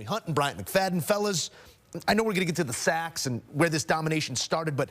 Hunt and Bryant McFadden, fellas. I know we're going to get to the sacks and where this domination started, but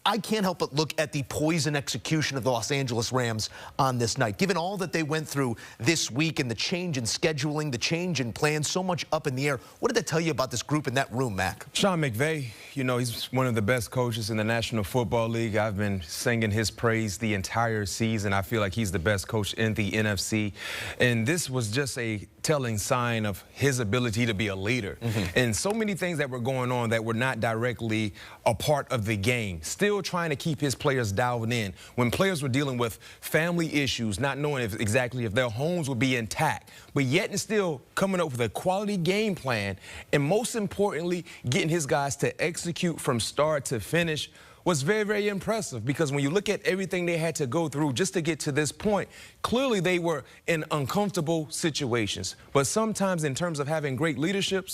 I can't help but look at the poise and execution of the Los Angeles Rams on this night. Given all that they went through this week and the change in scheduling, the change in plans, so much up in the air, what did that tell you about this group in that room, Mac? Sean McVay, you know, he's one of the best coaches in the National Football League. I've been singing his praise the entire season. I feel like he's the best coach in the NFC. And this was just a telling sign of his ability to be a leader. And so many things that were going on that were not directly a part of the game. Still trying to keep his players dialed in. When players were dealing with family issues, not knowing exactly if their homes would be intact, but yet and still coming up with a quality game plan, and most importantly, getting his guys to execute from start to finish was very, very impressive, because when you look at everything they had to go through just to get to this point, clearly they were in uncomfortable situations. But sometimes in terms of having great leadership,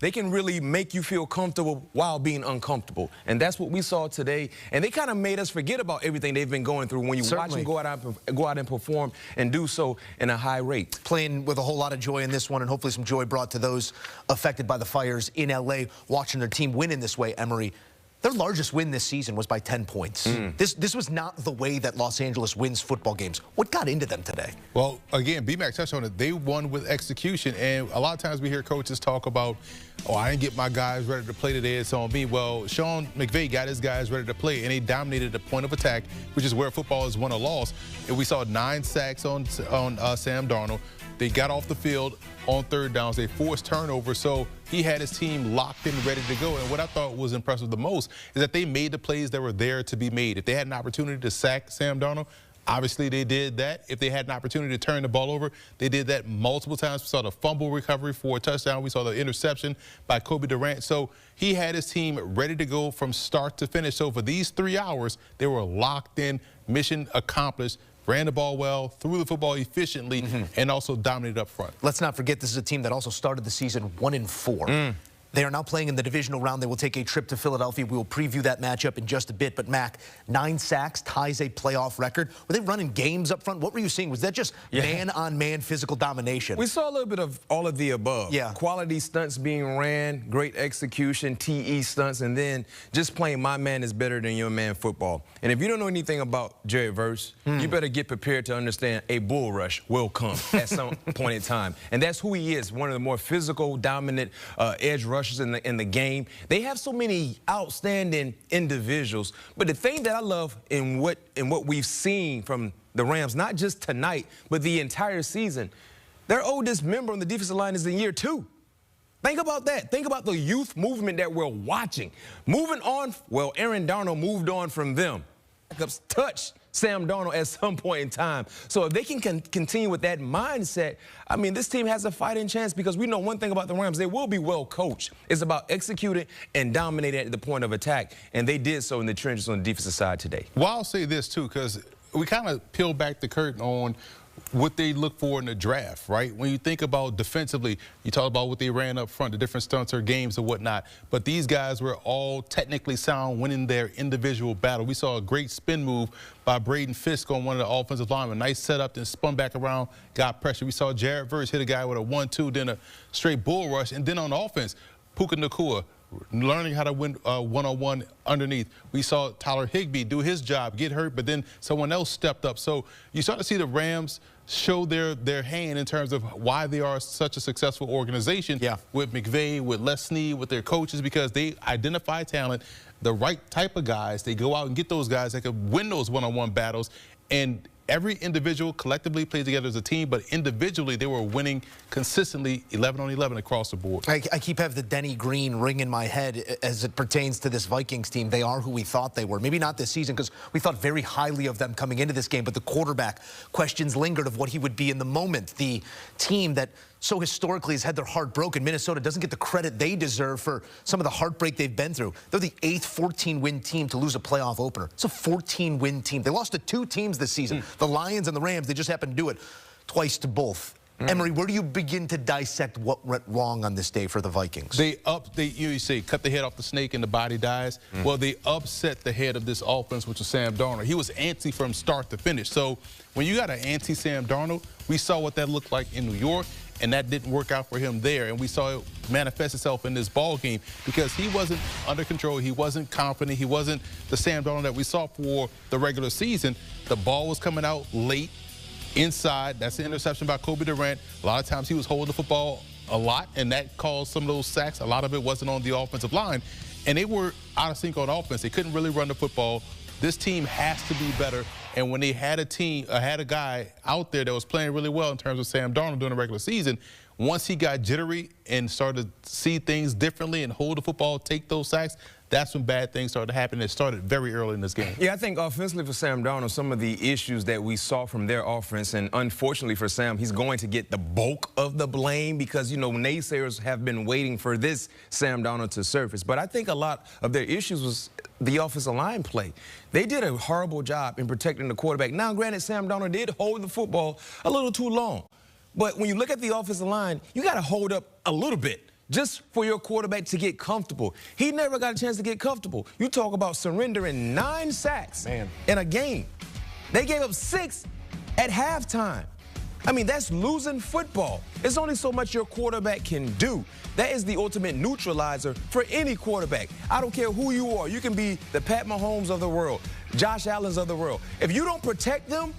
they can really make you feel comfortable while being uncomfortable. And that's what we saw today. And they kind of made us forget about everything they've been going through when you watch them go out and perform and do so in a high rate. Playing with a whole lot of joy in this one, and hopefully some joy brought to those affected by the fires in L.A. watching their team win in this way, Emery. Their largest win this season was by 10 points. This was not the way that Los Angeles wins football games. What got into them today? Well, again, B-Mac touched on it. They won with execution. And a lot of times we hear coaches talk about, oh, I didn't get my guys ready to play today, it's on me. Well, Sean McVay got his guys ready to play, and they dominated the point of attack, which is where football is won or lost. And we saw 9 sacks on Sam Darnold. They got off the field on third downs. They forced turnovers, so he had his team locked in, ready to go. And what I thought was impressive the most is that they made the plays that were there to be made. If they had an opportunity to sack Sam Darnold, obviously they did that. If they had an opportunity to turn the ball over, they did that multiple times. We saw the fumble recovery for a touchdown. We saw the interception by Kobe Durant. So he had his team ready to go from start to finish. So for these 3 hours, they were locked in, mission accomplished. Ran the ball well, threw the football efficiently, and also dominated up front. Let's not forget this is a team that also started the season 1-4. They are now playing in the divisional round. They will take a trip to Philadelphia. We will preview that matchup in just a bit. But, Mac, 9 sacks ties a playoff record. Were they running games up front? What were you seeing? Was that just man-on-man physical domination? We saw a little bit of all of the above. Quality stunts being ran, great execution, TE stunts, and then just playing my man is better than your man football. And if you don't know anything about Jared Verse, you better get prepared to understand a bull rush will come at some point in time. And that's who he is, one of the more physical, dominant edge rushers in the game. They have so many outstanding individuals, but the thing that I love in what we've seen from the Rams, not just tonight, but the entire season, their oldest member on the defensive line is in year 2. Think about that. Think about the youth movement that we're watching. Moving on, well, Aaron Darnold moved on from them. Touched Sam Darnold at some point in time. So if they can continue with that mindset, I mean, this team has a fighting chance, because we know one thing about the Rams, they will be well coached. It's about executing and dominating at the point of attack, and they did so in the trenches on the defensive side today. Well, I'll say this, too, because we kind of peel back the curtain on what they look for in the draft, right? When you think about defensively, you talk about what they ran up front, the different stunts or games or whatnot, but these guys were all technically sound, winning their individual battle. We saw a great spin move by Braden Fisk on one of the offensive linemen. Nice setup, then spun back around, got pressure. We saw Jared Verse hit a guy with a 1-2, then a straight bull rush, and then on offense, Puka Nacua learning how to win one-on-one underneath. We saw Tyler Higbee do his job, get hurt, but then someone else stepped up. So you start to see the Rams show their hand in terms of why they are such a successful organization with McVay, with Les Snead, with their coaches, because they identify talent, the right type of guys. They go out and get those guys that can win those one-on-one battles, and every individual collectively played together as a team, but individually they were winning consistently 11 on 11 across the board. I keep having the Denny Green ring in my head as it pertains to this Vikings team. They are who we thought they were. Maybe not this season, because we thought very highly of them coming into this game, but the quarterback, questions lingered of what he would be in the moment. The team that so historically has had their heart broken. Minnesota doesn't get the credit they deserve for some of the heartbreak they've been through. They're the 8th 14-win team to lose a playoff opener. It's a 14-win team. They lost to 2 teams this season, the Lions and the Rams. They just happened to do it twice to both. Emery, where do you begin to dissect what went wrong on this day for the Vikings? You say cut the head off the snake and the body dies. Well, they upset the head of this offense, which was Sam Darnold. He was antsy from start to finish. So when you got an anti-Sam Darnold, we saw what that looked like in New York, and that didn't work out for him there. And we saw it manifest itself in this ball game because he wasn't under control. He wasn't confident. He wasn't the Sam Darnold that we saw for the regular season. The ball was coming out late, inside. That's the interception by Kobe Durant. A lot of times he was holding the football a lot, and that caused some of those sacks. A lot of it wasn't on the offensive line, and they were out of sync on offense. They couldn't really run the football. This team has to be better, and when they had a guy out there that was playing really well in terms of Sam Darnold during the regular season, once he got jittery and started to see things differently and hold the football, take those sacks, that's when bad things started to happen. It started very early in this game. Yeah, I think offensively for Sam Darnold, some of the issues that we saw from their offense, and unfortunately for Sam, he's going to get the bulk of the blame because, you know, naysayers have been waiting for this Sam Darnold to surface. But I think a lot of their issues was the offensive line play. They did a horrible job in protecting the quarterback. Now, granted, Sam Darnold did hold the football a little too long. But when you look at the offensive line, you got to hold up a little bit just for your quarterback to get comfortable. He never got a chance to get comfortable. You talk about surrendering 9 sacks in a game. They gave up 6 at halftime. I mean, that's losing football. There's only so much your quarterback can do. That is the ultimate neutralizer for any quarterback. I don't care who you are. You can be the Pat Mahomes of the world, Josh Allen's of the world. If you don't protect them,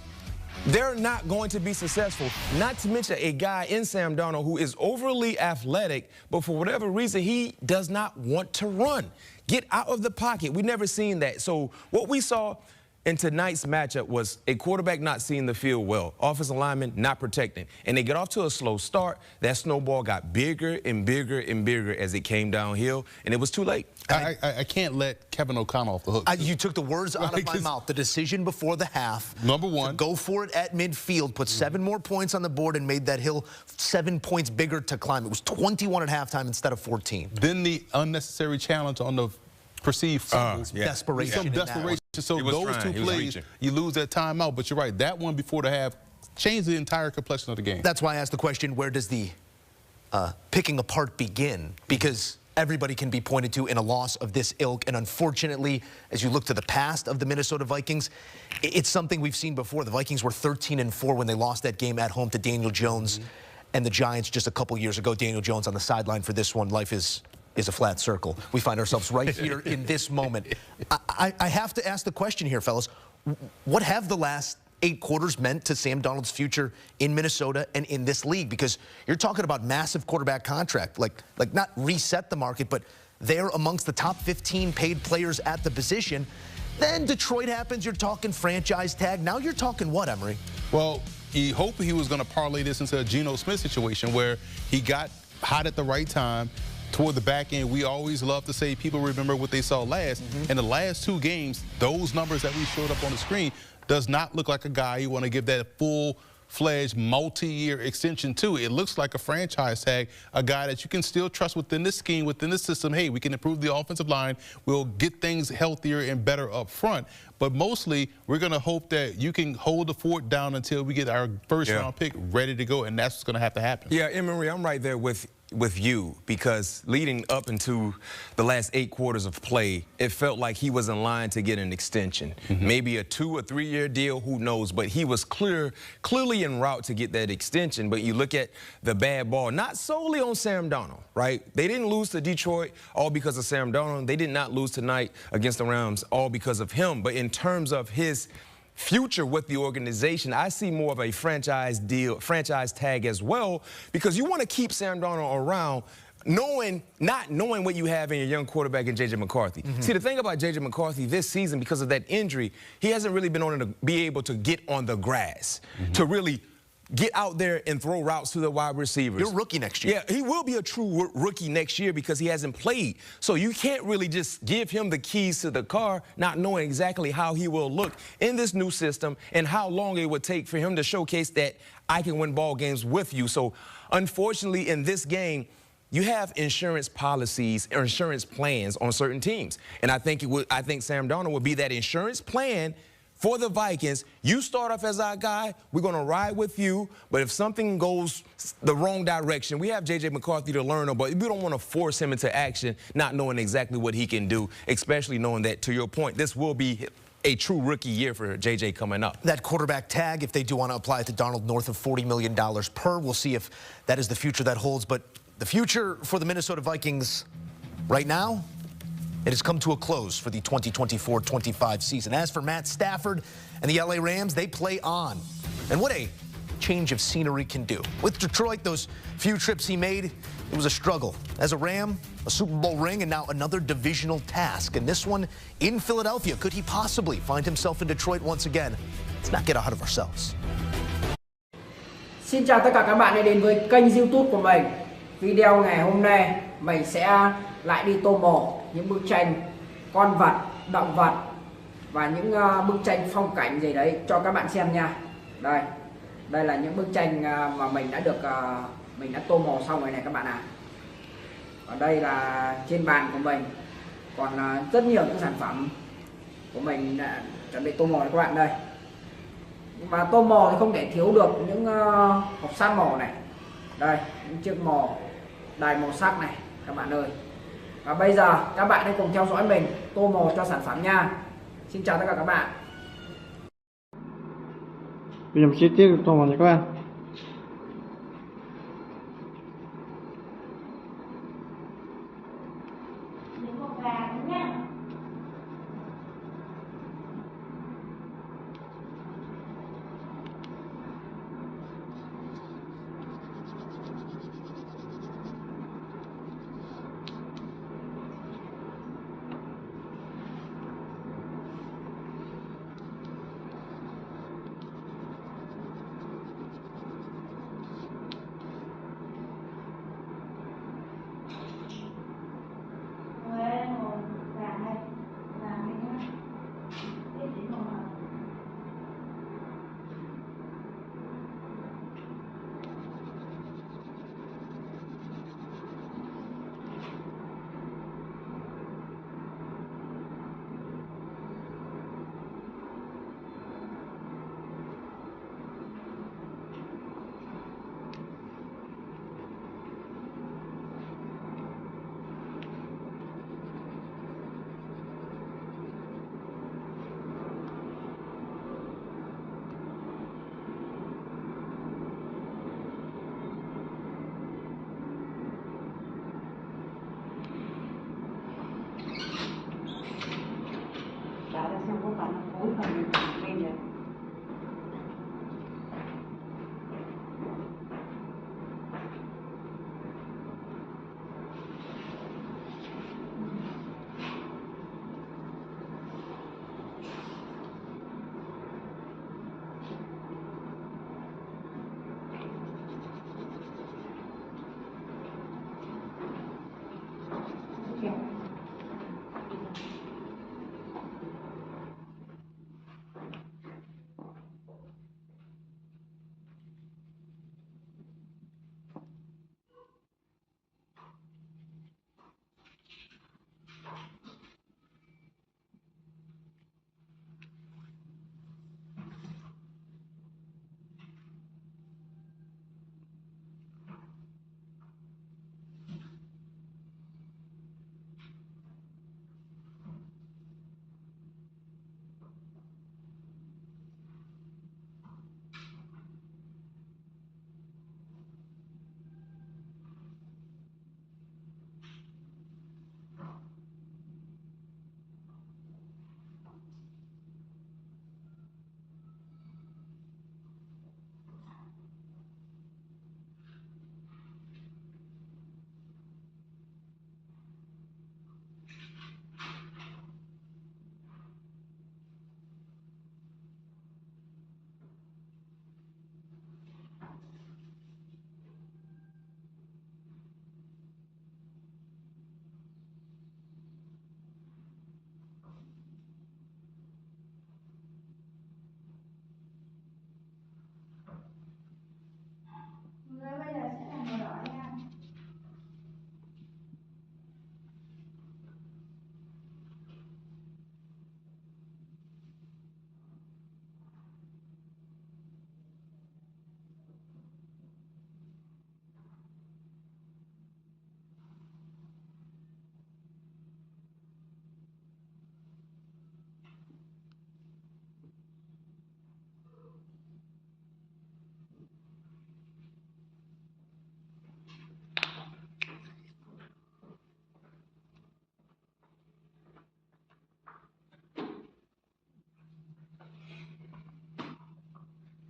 they're not going to be successful. Not to mention a guy in Sam Darnold who is overly athletic, but for whatever reason, he does not want to run. Get out of the pocket. We've never seen that. So what we saw in tonight's matchup was a quarterback not seeing the field well, offensive lineman not protecting. And they get off to a slow start. That snowball got bigger and bigger and bigger as it came downhill, and it was too late. I can't let Kevin O'Connell off the hook. You took the words out of my mouth. The decision before the half. Number one. To go for it at midfield, put 7 more points on the board and made that hill 7 points bigger to climb. It was 21 at halftime instead of 14. Then the unnecessary challenge on the perceived fumbles. Desperation. Some desperation. So those 2 plays, you lose that timeout. But you're right, that one before the half changed the entire complexion of the game. That's why I asked the question, where does the picking apart begin? Because everybody can be pointed to in a loss of this ilk. And unfortunately, as you look to the past of the Minnesota Vikings, it's something we've seen before. The Vikings were 13-4 when they lost that game at home to Daniel Jones and the Giants just a couple years ago. Daniel Jones on the sideline for this one. Life is a flat circle. We find ourselves right here in this moment. I have to ask the question here, fellas. What have the last 8 quarters meant to Sam Darnold's future in Minnesota and in this league? Because you're talking about massive quarterback contract, like not reset the market, but they're amongst the top 15 paid players at the position. Then Detroit happens, you're talking franchise tag. Now you're talking what, Emery? Well, he hoped he was going to parlay this into a Geno Smith situation where he got hot at the right time. Toward the back end, we always love to say people remember what they saw last. In the last 2 games, those numbers that we showed up on the screen does not look like a guy you want to give that full-fledged multi-year extension to. It looks like a franchise tag, a guy that you can still trust within this scheme, within the system. Hey, we can improve the offensive line. We'll get things healthier and better up front. But mostly, we're going to hope that you can hold the fort down until we get our first-round pick ready to go, and that's what's going to have to happen. Yeah, Emery, I'm right there with you, because leading up into the last 8 quarters of play, it felt like he was in line to get an extension. Maybe a 2 or 3 year deal, who knows, but he was clearly en route to get that extension. But you look at the bad ball, not solely on Sam Darnold, right? They didn't lose to Detroit all because of Sam Darnold. They did not lose tonight against the Rams all because of him. But in terms of his future with the organization, I see more of a franchise tag as well, because you want to keep Sam Darnold around, not knowing what you have in your young quarterback in J.J. McCarthy. See, the thing about J.J. McCarthy this season, because of that injury, he hasn't really been able to get on the grass to really get out there and throw routes to the wide receivers. You're a rookie next year. Yeah, he will be a true rookie next year because he hasn't played. So you can't really just give him the keys to the car, not knowing exactly how he will look in this new system and how long it would take for him to showcase that I can win ball games with you. So unfortunately, in this game, you have insurance policies or insurance plans on certain teams. And I think Sam Darnold would be that insurance plan for the Vikings. You start off as our guy, we're going to ride with you, but if something goes the wrong direction, we have J.J. McCarthy to learn him, but we don't want to force him into action, not knowing exactly what he can do, especially knowing that, to your point, this will be a true rookie year for JJ coming up. That quarterback tag, if they do want to apply it to Darnold, north of $40 million per. We'll see if that is the future that holds. But the future for the Minnesota Vikings right now, it has come to a close for the 2024-25 season. As for Matt Stafford and the LA Rams, they play on. And what a change of scenery can do. With Detroit, those few trips he made, it was a struggle. As a Ram, a Super Bowl ring, and now another divisional task. And this one in Philadelphia. Could he possibly find himself in Detroit once again? Let's not get ahead of ourselves. Xin chào tất cả các bạn đã đến với kênh YouTube của mình. Video ngày hôm nay mình sẽ lại đi tô màu những bức tranh con vật, động vật và những bức tranh phong cảnh gì đấy cho các bạn xem nha. Đây là những bức tranh mà mình đã tô màu xong rồi này các bạn ạ. Ở đây là trên bàn của mình còn rất nhiều những sản phẩm của mình đã chuẩn bị tô màu các bạn đây. Nhưng mà tô màu thì không thể thiếu được những hộp sáp màu này. Đây, những chiếc màu đài màu sắc này các bạn ơi. Và bây giờ các bạn hãy cùng theo dõi mình tô màu cho sản phẩm nha. Xin chào tất cả các bạn. Bây giờ mình chi tiết tô màu nha các bạn.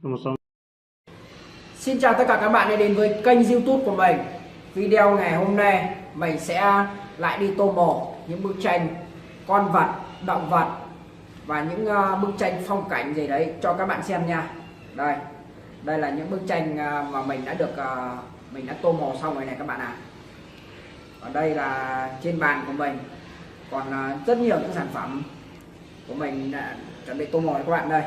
Number 6. Xin chào tất cả các bạn đã đến với kênh YouTube của mình. Video ngày hôm nay mình sẽ lại đi tô màu những bức tranh con vật, động vật và những bức tranh phong cảnh gì đấy cho các bạn xem nha. Đây là những bức tranh mà mình đã tô màu xong rồi này các bạn ạ. Ở đây là trên bàn của mình còn rất nhiều những sản phẩm của mình đã chuẩn bị tô màu các bạn đây.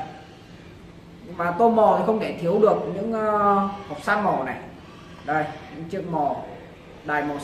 Mà tô màu thì không thể thiếu được những hộp san màu này. Đây, những chiếc màu đài màu